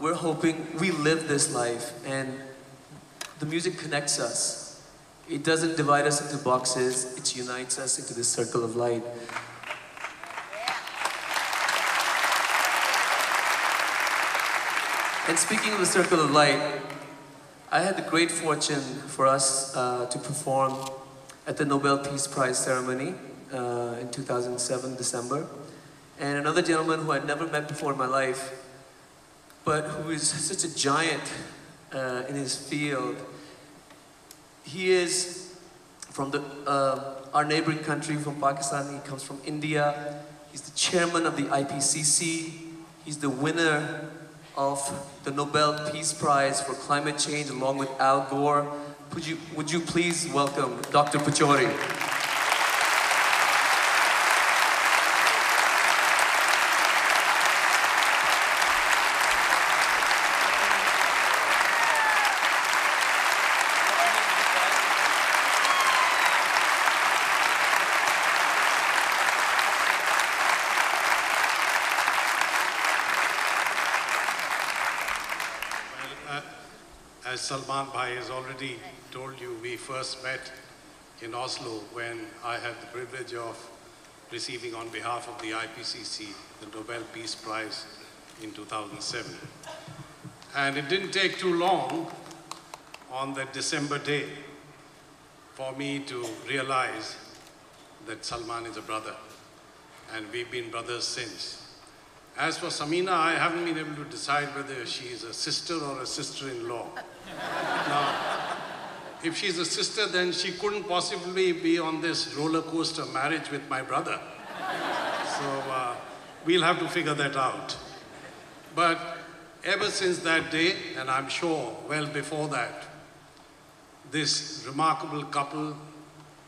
we're hoping we live this life, and the music connects us. It doesn't divide us into boxes, it unites us into this circle of light. And speaking of the circle of light, I had the great fortune for us to perform at the Nobel Peace Prize ceremony in 2007, December. And another gentleman who I'd never met before in my life, but who is such a giant in his field. He is from our neighboring country, from Pakistan. He comes from India. He's the chairman of the IPCC. He's the winner of the Nobel Peace Prize for Climate Change, along with Al Gore. Would you please welcome Dr. Pachauri? As Salman Bhai has already told you, we first met in Oslo when I had the privilege of receiving on behalf of the IPCC the Nobel Peace Prize in 2007. And it didn't take too long on that December day for me to realize that Salman is a brother, and we've been brothers since. As for Samina, I haven't been able to decide whether she is a sister or a sister-in-law. Now, if she's a sister, then she couldn't possibly be on this roller coaster marriage with my brother. So we'll have to figure that out. But ever since that day, and I'm sure well before that, this remarkable couple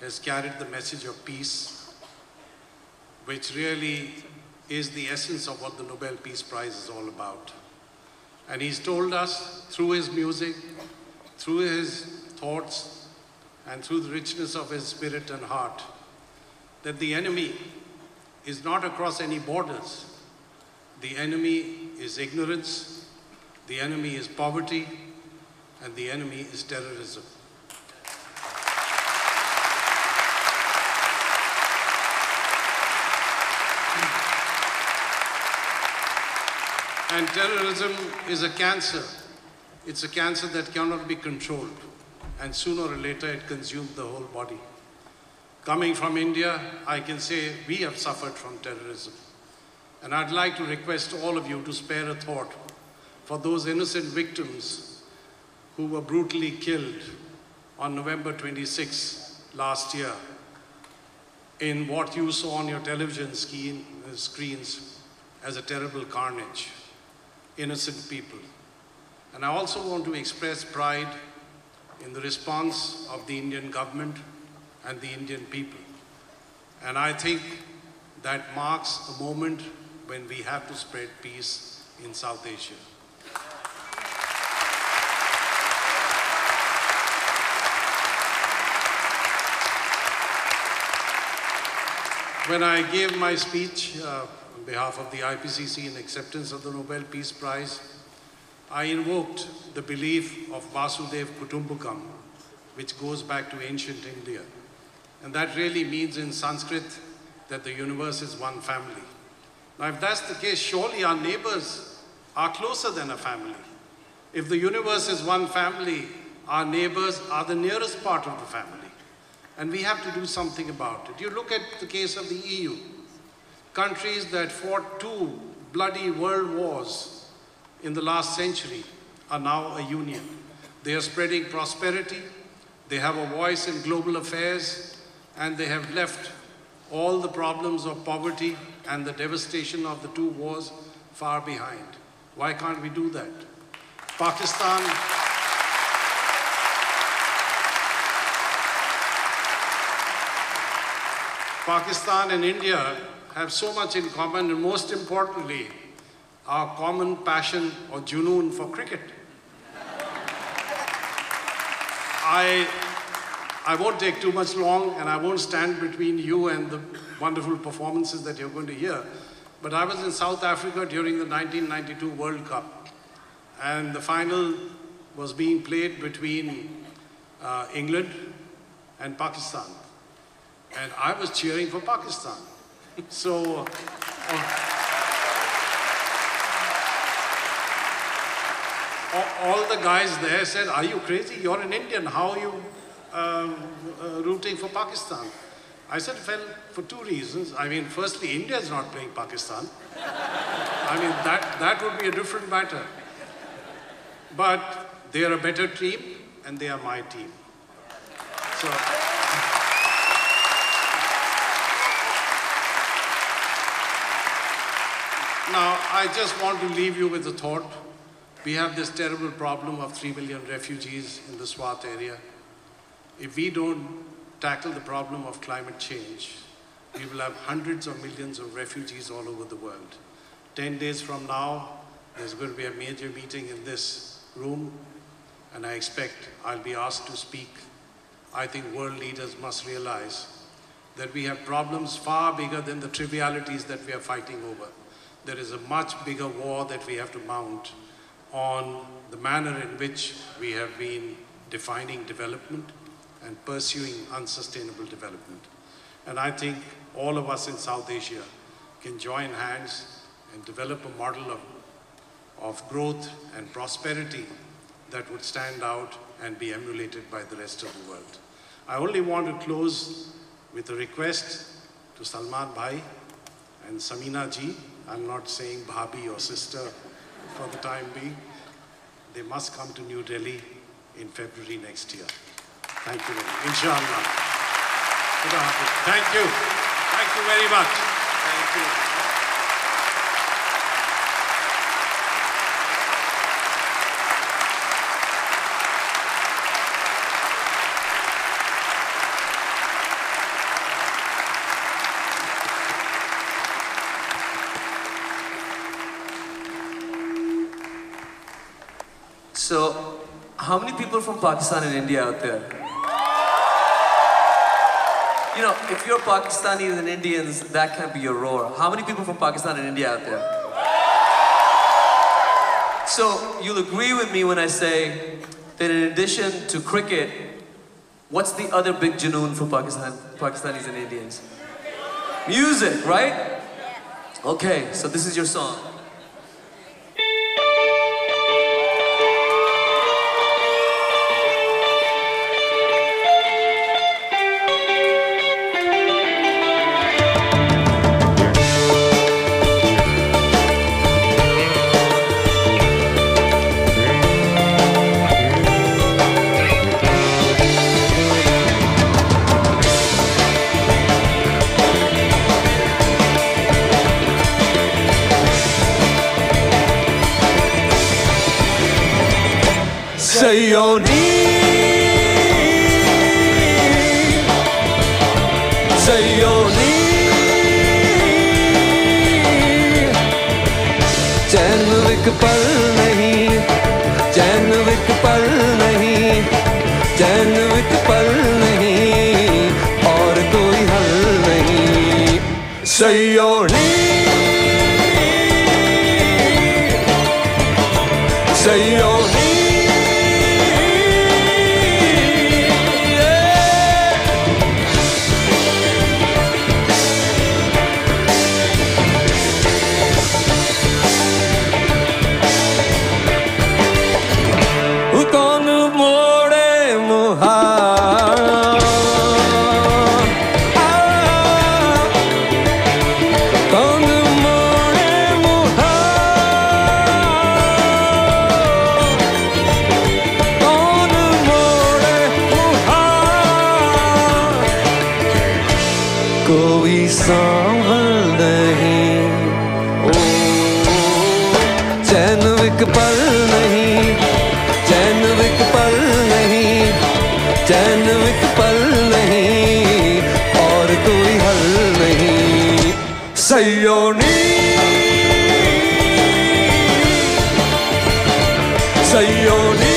has carried the message of peace, which really is the essence of what the Nobel Peace Prize is all about. And he's told us through his music, through his thoughts, and through the richness of his spirit and heart, that the enemy is not across any borders. The enemy is ignorance, the enemy is poverty, and the enemy is terrorism. And terrorism is a cancer. It's a cancer that cannot be controlled. And sooner or later, it consumes the whole body. Coming from India, I can say we have suffered from terrorism. And I'd like to request all of you to spare a thought for those innocent victims who were brutally killed on November 26 last year in what you saw on your television screens as a terrible carnage. Innocent people. And I also want to express pride in the response of the Indian government and the Indian people. And I think that marks a moment when we have to spread peace in South Asia. When I gave my speech on behalf of the IPCC in acceptance of the Nobel Peace Prize, I invoked the belief of Vasudev Kutumbakam, which goes back to ancient India. And that really means in Sanskrit that the universe is one family. Now, if that's the case, surely our neighbors are closer than a family. If the universe is one family, our neighbors are the nearest part of the family. And we have to do something about it. You look at the case of the EU. Countries that fought 2 bloody world wars in the last century are now a union. They are spreading prosperity, they have a voice in global affairs, and they have left all the problems of poverty and the devastation of the 2 wars far behind. Why can't we do that? Pakistan and India have so much in common, and most importantly, our common passion or junoon for cricket. I won't take too much long, and I won't stand between you and the wonderful performances that you're going to hear, but I was in South Africa during the 1992 World Cup, and the final was being played between England and Pakistan. And I was cheering for Pakistan. So, all the guys there said, "Are you crazy? You're an Indian. How are you rooting for Pakistan?" I said, well, for two reasons. I mean, firstly, India is not playing Pakistan. I mean, that would be a different matter. But they are a better team, and they are my team. So, now, I just want to leave you with a thought. We have this terrible problem of 3 million refugees in the Swat area. If we don't tackle the problem of climate change, we will have hundreds of millions of refugees all over the world. 10 days from now, there's going to be a major meeting in this room, and I expect I'll be asked to speak. I think world leaders must realize that we have problems far bigger than the trivialities that we are fighting over. There is a much bigger war that we have to mount on the manner in which we have been defining development and pursuing unsustainable development. And I think all of us in South Asia can join hands and develop a model of growth and prosperity that would stand out and be emulated by the rest of the world. I only want to close with a request to Salman Bhai and Samina ji. I'm not saying Bhabhi or sister for the time being. They must come to New Delhi in February next year. Thank you very much. Inshallah. Thank you. Thank you very much. Thank you. So, how many people from Pakistan and India out there? You know, if you're Pakistanis and Indians, that can't be your roar. How many people from Pakistan and India out there? So, you'll agree with me when I say that in addition to cricket, what's the other big junoon for Pakistanis and Indians? Music, right? Okay, so this is your song. Sayoni, Sayoni, चैन विक पल नहीं, चैन विक पल नहीं, चैन विक पल नहीं, और कोई हल नहीं. Sayoni, Sayoni. कोई सांभल नहीं, ओ चैन विक पल नहीं, चैन विक पल नहीं, चैन विक पल नहीं, और कोई हल नहीं. Sayoni, Sayoni.